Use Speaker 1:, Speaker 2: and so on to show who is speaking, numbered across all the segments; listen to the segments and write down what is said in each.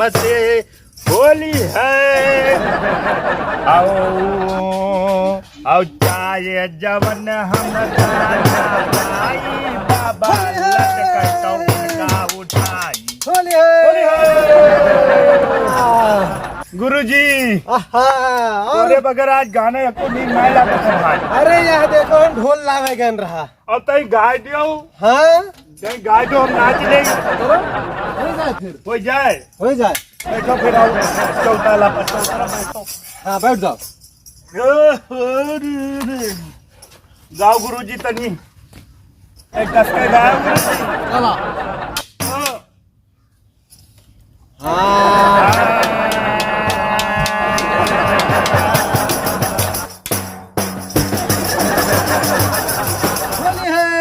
Speaker 1: हमसे होली है। आओ आओ चाहे जवन हम बाबा लटकता उनका उठाई।
Speaker 2: होली है।
Speaker 1: गुरुजी
Speaker 2: और
Speaker 1: तोरे बगैर आज गाने को नहीं मैं लाता था भाई।
Speaker 2: अरे यह देखो ढोल लावे गन रहा।
Speaker 1: अब तई गाय दियो।
Speaker 2: हाँ
Speaker 1: तई गाय दो हम नाच लेंगे।
Speaker 2: चलो हो जाए फिर
Speaker 1: हो जाए
Speaker 2: हो जाए।
Speaker 1: बैठो फिर आओ चौताला पर चौताला बैठो।
Speaker 2: हाँ बैठ जाओ।
Speaker 1: गाओ गुरुजी तनी एक कस के गाओ गुरुजी।
Speaker 2: चलो हाँ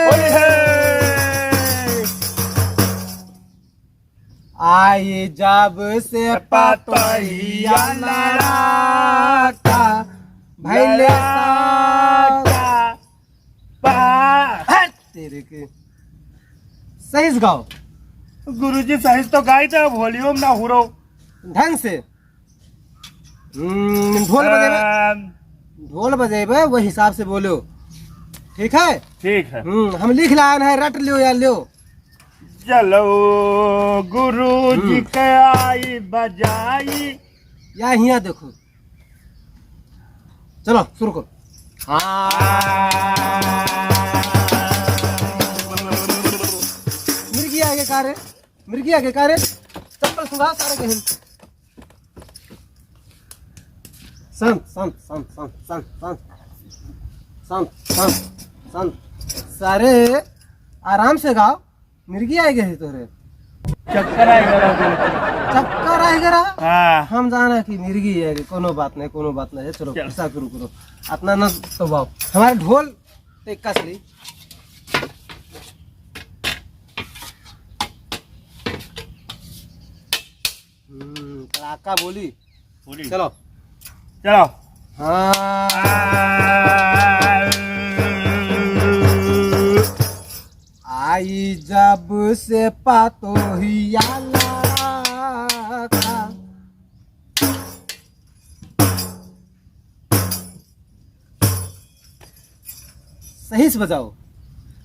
Speaker 1: होली है।
Speaker 2: आई जब से पतोहिया लड़ा का भैले तेरे के सही से गाओ।
Speaker 1: गुरुजी सही तो गाई थे वॉल्यूम ना हो रहा
Speaker 2: ढंग से। ढोल बजेबे वही हिसाब से बोलो ठीक है।
Speaker 1: ठीक है
Speaker 2: हम लिख लाए हैं रट लियो या लियो।
Speaker 1: चलो गुरुजी के आई बजाई
Speaker 2: या हिया देखो। चलो शुरू करो। मिर्गी आगे कारे मिर्गी आगे कारे चप्पल सुधा सारे गहन। संत संत संत संत संत संत संत संत संत सारे आराम से गाओ। मिर्गी आएगा है तोरे
Speaker 1: चक्कर आएगा।
Speaker 2: चक्कर आएगा।
Speaker 1: हाँ
Speaker 2: हम जाना कि मिर्गी है कोनो बात नहीं है। चलो ऐसा करो अपना न तो बाओ हमारे ढोल एक कसली। कड़ाका बोली चलो
Speaker 1: चलो।
Speaker 2: आई जब से पतोहिया लड़ा का सही से बजाओ।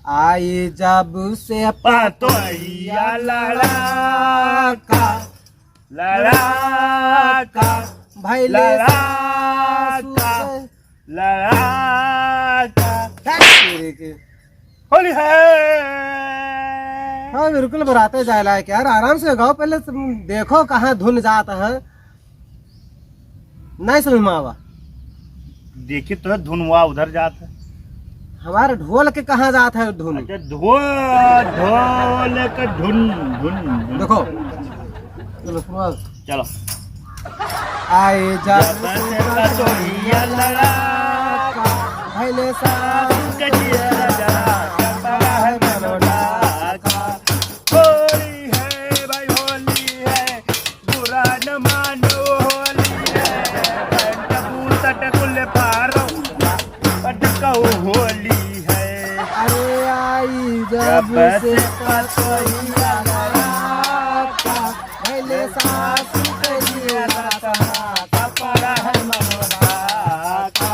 Speaker 2: आई जब से
Speaker 1: पतोहिया लड़ा का
Speaker 2: भाई
Speaker 1: लड़ा होली है।
Speaker 2: हाँ बिल्कुल बराते जाए लायक यार। आराम से गाओ पहले देखो कहाँ धुन जाता है नहीं समझ में आवा।
Speaker 1: देखिए तो धुनवा उधर जाता है।
Speaker 2: हमारे ढोल के कहाँ जाता है धुन।
Speaker 1: अच्छा ढोल का धुन धुन
Speaker 2: देखो चलो सुनो।
Speaker 1: चलो।
Speaker 2: आए जब
Speaker 1: से पतोहिया लड़ा का
Speaker 2: भैले सासू
Speaker 1: कचिया जरा कपड़ा है मनोड़ा का। होली है भाई होली है बुरा न मानो होली है। पैंट बूट कुल पारो पटकाओ होली है।
Speaker 2: अरे आई जब से पतोहिया लड़ा का भैले सासू कचिया
Speaker 1: कपड़ा है मनोड़ा का।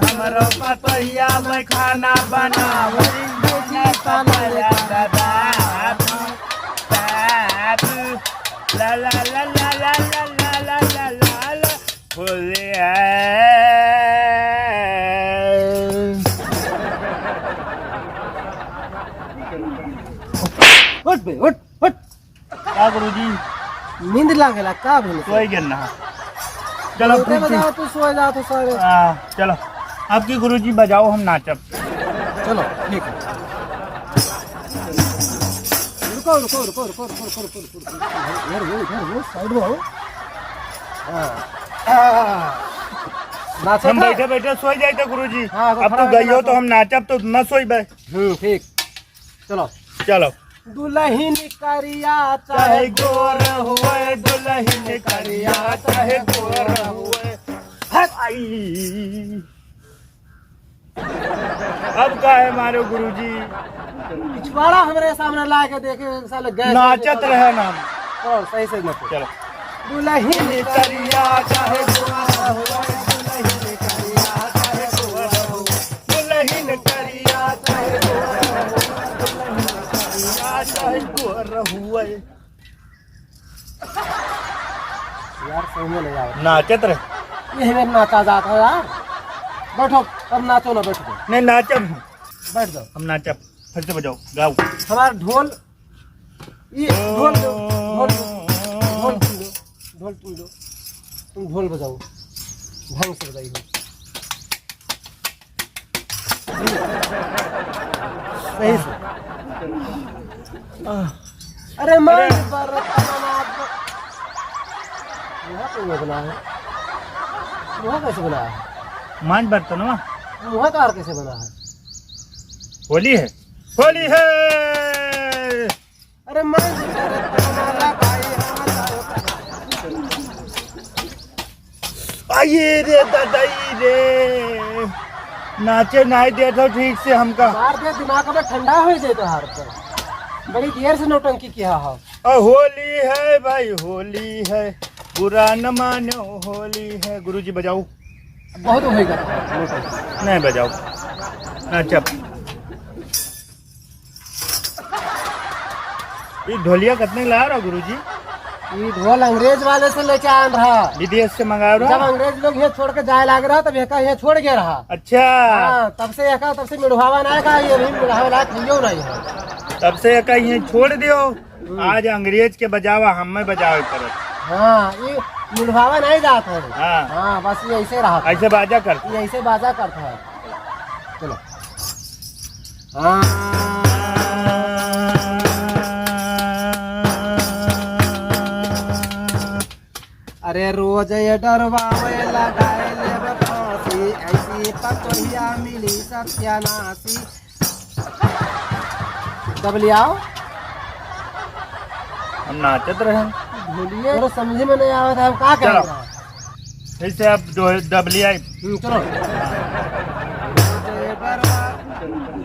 Speaker 1: हमरो पतोहिया में खाना बनावई ला ला ला ला ला ला ला ला ला ला होली है।
Speaker 2: उठ बे उठ उठ।
Speaker 1: क्या गुरुजी
Speaker 2: नींद लागेला का भेल
Speaker 1: सोई गिरना। चलो
Speaker 2: बजाओ तो सो जा तो सारे।
Speaker 1: चलो आपकी गुरुजी बजाओ हम नाचब।
Speaker 2: चलो ठीक है। रुको रुको रुको रुको रुको रुको रुको इधर वो साइड में हो।
Speaker 1: हम बैठे बैठे सोई जाए थे गुरुजी।
Speaker 2: हाँ,
Speaker 1: अब तो गई हो तो हम नाचब तो न सोई बे।
Speaker 2: ठीक चलो
Speaker 1: चलो।
Speaker 2: दुल्हन करिया
Speaker 1: चाहे गोर हुए दुल्हन करिया चाहे गोर हुए। आई अब का है मारो गुरुजी।
Speaker 2: पिछवाड़ा हमारे सामने ला के देखे साले गए
Speaker 1: नाचत रहे ना हम।
Speaker 2: और सही से नचो।
Speaker 1: चलो
Speaker 2: दुल्हन
Speaker 1: करिया चाहे गोरा हो, दुल्हन करिया चाहे गोरा हो, दुल्हन करिया चाहे गोरा हो, दुल्हन करिया चाहे गोरा हो।
Speaker 2: यार सही में नहीं आओ।
Speaker 1: नाचत रहे।
Speaker 2: ये हमें नाचा जाता है यार। बैठो अब नाचो ना बैठो।
Speaker 1: नहीं नाचब
Speaker 2: बैठ जाओ।
Speaker 1: हम नाचब। फिर से बजाओ गाओ।
Speaker 2: हमारा ढोल ये ढोल दो ढोल ढोल तुम दो ढोल तुम दो तुम ढोल बजाओ ढंग से बजाइए। सही से। अरे मैं मुहा क्यों बना है? मुहा कैसे बना है?
Speaker 1: मान बर्तन हुआ
Speaker 2: मुहा कार कैसे बना है?
Speaker 1: होली है, होली है।
Speaker 2: अरे मैं
Speaker 1: आइए रे दादाई रे, नाचे नहीं दे तो ठीक से हमका।
Speaker 2: मार दे दिमाग में ठंडा हो जाए तो हार पर बड़ी देर से नौटंकी किया हो।
Speaker 1: होली है भाई, होली है, बुरा न मानो, होली है। गुरुजी बजाओ।
Speaker 2: बहुत होएगा
Speaker 1: नहीं बजाओ नाचब। ये ढोलिया कितने ला रहा गुरुजी?
Speaker 2: ये ढोल अंग्रेज वाले से लेके आ रहा,
Speaker 1: विदेश से मंगा रहा।
Speaker 2: जब अंग्रेज लोग ये छोड़ के जाए लाग रहा तब ये छोड़ गया रहा।
Speaker 1: अच्छा
Speaker 2: हाँ, तब से मिढ़ावा ना का ये भी मिढ़ावा लायक खइयो नहीं है।
Speaker 1: तब से कहीं छोड़ दियो। आज अंग्रेज के बजावा हमें बजावे करत।
Speaker 2: हाँ ये मिढ़ावा नहीं जाता है।
Speaker 1: हाँ
Speaker 2: हाँ बस ये ऐसे रहा,
Speaker 1: ऐसे बाजा करते।
Speaker 2: ये ऐसे बाजा करता है। चलो हाँ अरे रोज ये डरवावे लगाए ले फांसी, ऐसी पतोहिया मिली सत्यानाशी। तब ले आओ
Speaker 1: हम नाचत रहे।
Speaker 2: भूलिए तो समझे में नहीं आया था हम क्या कर
Speaker 1: चलो।
Speaker 2: रहा है।
Speaker 1: ऐसे अब डबली आई।
Speaker 2: चलो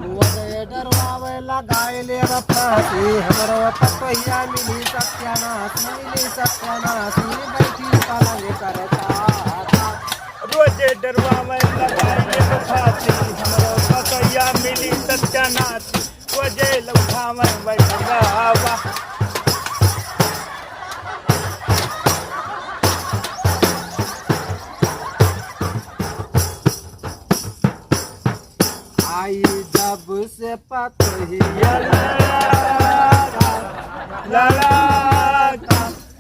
Speaker 2: रोज ये डरवावे लगाए ले फांसी, हमरो पतोहिया मिली सत्यानाशी, मिली सत्यानाशी। बैठी पलंग करता
Speaker 1: रोजे डरवा में लगाए तो फांसी, हमरो पतोहिया मिली सत्यानाश। रोजे लौटा में बैठा।
Speaker 2: आई जब से पतोहिया
Speaker 1: लला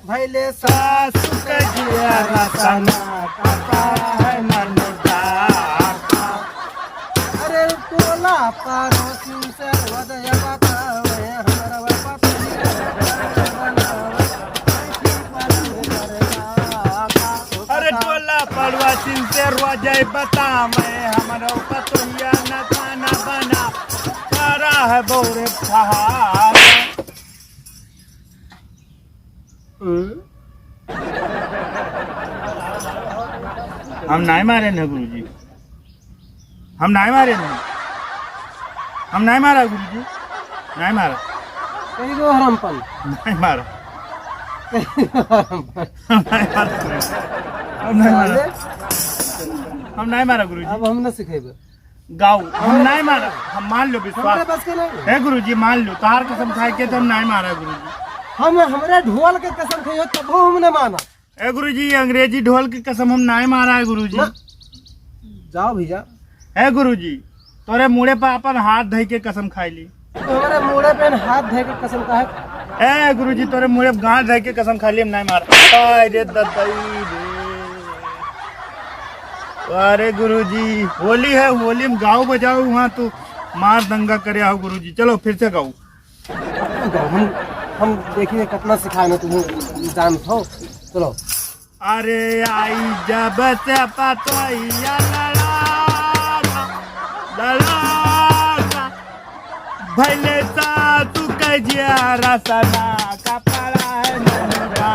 Speaker 2: भैले
Speaker 1: सासु के जिया रसना का है मनदा।
Speaker 2: अरे टोला पड़ोसी से वजह बतावे हमरा पतोहिया बनावे,
Speaker 1: अरे टोला पड़ोसी से रोजे बतावे हमरो पतोहिया न खाना बना करा है बोरे फहार। हम नहीं मारे ना गुरुजी, हम नहीं मारे ना, हम नहीं मारा गुरुजी, नहीं मारा,
Speaker 2: कहीं गो हरमपन
Speaker 1: नहीं मारा,
Speaker 2: हरमपन।
Speaker 1: हम नहीं मारा, हम नहीं मारा गुरुजी।
Speaker 2: अब हम न सिखेबे
Speaker 1: गाओ हम नहीं मारा, हम मान लो विश्वास
Speaker 2: बस के नहीं
Speaker 1: है गुरुजी, मान लो तार कसम खाए के तो हम नहीं मारा गुरुजी।
Speaker 2: हम हमरे ढोल के कसम खाइयो तब हमने माना।
Speaker 1: ए गुरुजी अंग्रेजी ढोल की कसम हम नहीं मारा है गुरुजी।
Speaker 2: जाओ भैया
Speaker 1: है गुरुजी तोरे मुड़े पर अपन हाथ धई के कसम खाई ली।
Speaker 2: तो हमारे मुड़े पे हाथ धे के कसम का है।
Speaker 1: ए गुरुजी तोरे मुड़े पर गांठ धई के कसम खा ली हम नहीं मारा। आय रे ददाई रे। अरे गुरुजी होली है, होली में गाओ बजाओ वहाँ तो मार दंगा करे आओ गुरुजी। चलो फिर से गाओ।
Speaker 2: हम देखिए कितना सिखाए ना तुम्हें जानते हो। चलो
Speaker 1: अरे आई जब से पतोहिया लड़ा भले सासु के जिया रसना का पड़ा है मनदा।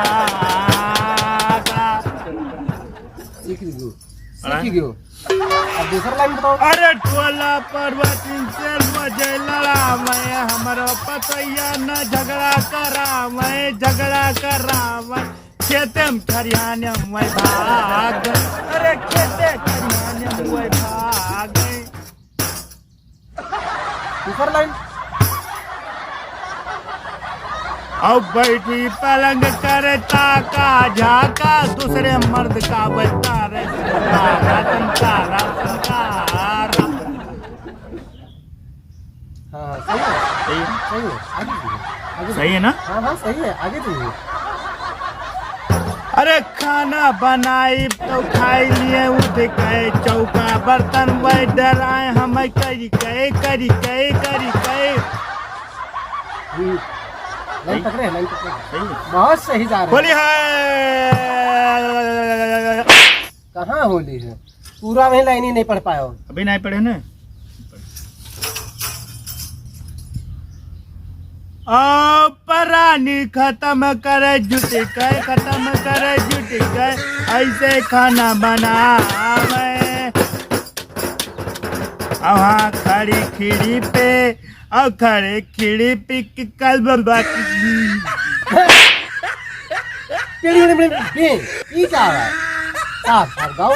Speaker 2: सीख गयो अब दूसरा लाइन बताओ।
Speaker 1: अरे टोला पर्वत से बजे लड़ा मैं हमारा पतैया न झगड़ा करा मैं झगड़ा करा मैं खेते में खरियाने मैं भाग अरे खेते खरियाने मैं भाग
Speaker 2: दूसरा लाइन।
Speaker 1: अब बैठी पलंग करे ताका झाका दूसरे मर्द का बता रे संकारा
Speaker 2: हाँ सही है,
Speaker 1: सही है
Speaker 2: सही है, आगे चलिए, आगे
Speaker 1: सही है ना।
Speaker 2: हाँ हाँ सही है, आगे चलिए।
Speaker 1: अरे खाना बनाई तो खाई लिए उठ गए चौका बर्तन वही डराए हमें करी गए
Speaker 2: लाइन पकड़े, लाइन पकड़े,
Speaker 1: सही है
Speaker 2: बहुत सही जा रहे
Speaker 1: बोली
Speaker 2: हैं।
Speaker 1: है
Speaker 2: कहाँ होली है, पूरा वही लाइन ही नहीं पढ़ पाए हो।
Speaker 1: अभी नहीं पढ़े ना। परानी खत्म करे जुटी गए खत्म करे जुटी गए ऐसे खाना बना मैं वहाँ खड़ी खिड़ी पे और खड़े खिड़ी पे कल
Speaker 2: ये क्या है? साफ गाओ।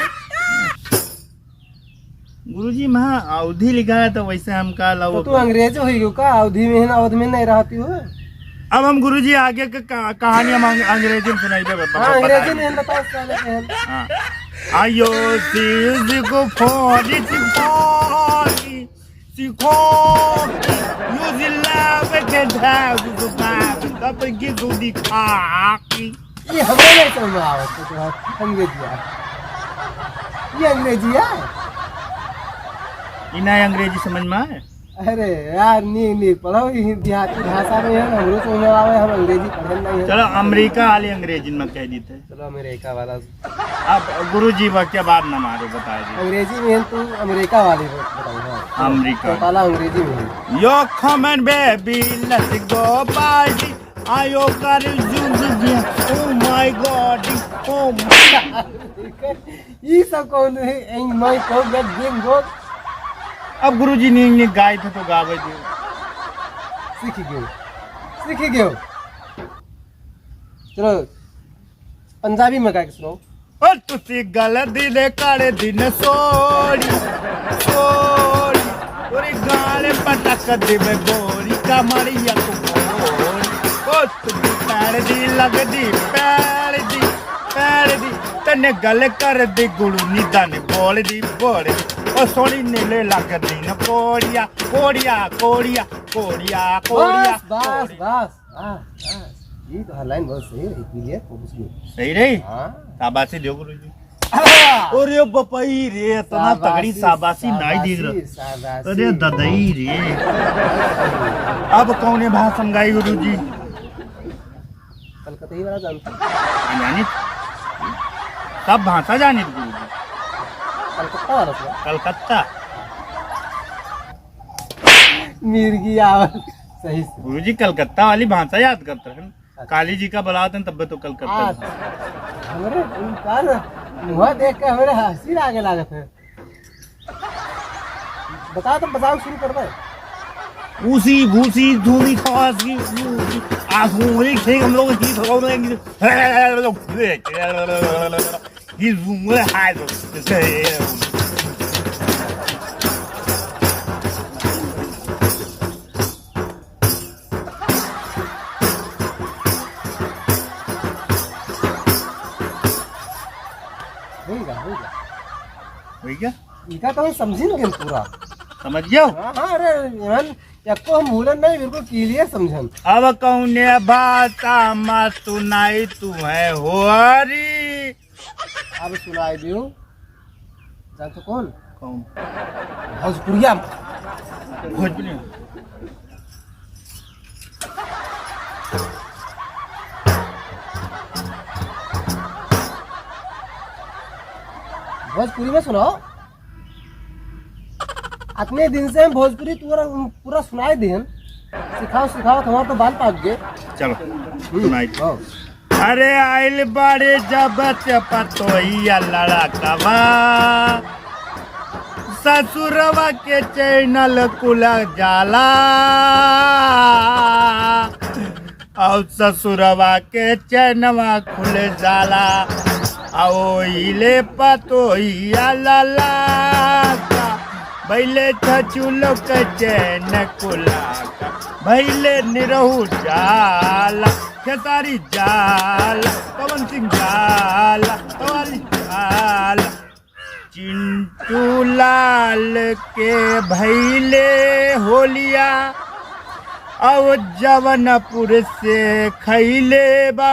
Speaker 1: गुरुजी वहाँ अवधि लिखा है तो वैसे हम का
Speaker 2: तो तू अंग्रेज हो का, अवधि में अवधि में नहीं रहती हो।
Speaker 1: अब हम गुरुजी आगे का कहानी हम अंग्रेजी में सुनाई दे
Speaker 2: हाँ अंग्रेजी में बताओ साले के हम।
Speaker 1: आयो को फोड़ी सिखो यूजिलाव के धाग तब की दूधी खाकी
Speaker 2: ये हमें नहीं समझ में आवत तो अंग्रेजी है, ये अंग्रेजी है।
Speaker 1: इना अंग्रेजी समझ में आए।
Speaker 2: अरे यार नी पढ़ो देहाती भाषा में है, हमरो समझ में आवे, हम अंग्रेजी पढ़े नहीं है।
Speaker 1: चलो अमेरिका वाली अंग्रेजी में कह देते।
Speaker 2: चलो अमेरिका वाला।
Speaker 1: अब गुरुजी के बाद न मारो बता दी
Speaker 2: अंग्रेजी में तो अमेरिका वाली बताओ।
Speaker 1: अमेरिका
Speaker 2: वाला अंग्रेजी में।
Speaker 1: Yo comment baby let's go party आयो कर जिंदगी ओ माय गॉड ओ
Speaker 2: ये सब कौन है एंड माय को गेट गेम गो।
Speaker 1: अब गुरुजी ने गाय थे तो गावे दे
Speaker 2: सीख गयो। चलो पंजाबी में गा के सुनाओ।
Speaker 1: और तुसी गल दिले काले दिन सोड़ी सोड़ी और गाले पटक दिवे गोरी कमरिया को गोरी ओ तुसी पैर दी लगदी पैर दी तने गल कर दी गुरु निदान बोल दी ओ सोनी नीले लगदी न कोड़िया कोड़िया कोड़िया कोड़िया कोड़िया
Speaker 2: बस ये तो लाइन बहुत सही है, क्लियर फोकस में
Speaker 1: सही रही।
Speaker 2: हां
Speaker 1: शाबाशी दो गुरुजी। अरे बपाई रे इतना तगड़ी शाबाशी नहीं दी रहा। अरे ददई रे अब कौने भाषण गाई गुरुजी।
Speaker 2: कलकत्ता वाला जानते
Speaker 1: जानी सब भाषा जानी गुरुजी।
Speaker 2: कलकत्ता वाला तो
Speaker 1: कलकत्ता
Speaker 2: मिर्गी आवाज सही से।
Speaker 1: गुरुजी कलकत्ता वाली भाषा याद करते हैं। काली जी का बुलाते हैं तब तो कलकत्ता।
Speaker 2: हमारे उनका ना मुँह देख के हमारे हंसी आगे लागत है। बताओ तुम बताओ शुरू कर दे।
Speaker 1: उसी भूसी धूनी खास की आंसू ठीक हम लोग की क्या
Speaker 2: इनका तो हम समझी ना पूरा
Speaker 1: समझ गया।
Speaker 2: हाँ अरे इवन को हम भूलन नहीं, बिल्कुल क्लियर समझन।
Speaker 1: अब कौने भाषा में सुनाई तू है होरी।
Speaker 2: अब सुनाई दियो जान तो कौन
Speaker 1: भोजपुरिया
Speaker 2: भोजपुरी में सुनाओ। इतने दिन से हम भोजपुरी पूरा सुनाई देन। सिखाओ हमारा तो बाल पाक गए।
Speaker 1: चलो सुनाई। अरे आइल बड़े जब पतोइया लड़कवा ससुरवा के चैनल कुल जाला और ससुरवा के चैनवा खुल जाला आओ इले पतोहिया लाला भैले छचुलो के चैन कुला भैले निरहु जाला खेसारी जाला पवन सिंह जाला कवाली जाला चिंटू लाल के भैले होलिया और जवनपुर से खैले बा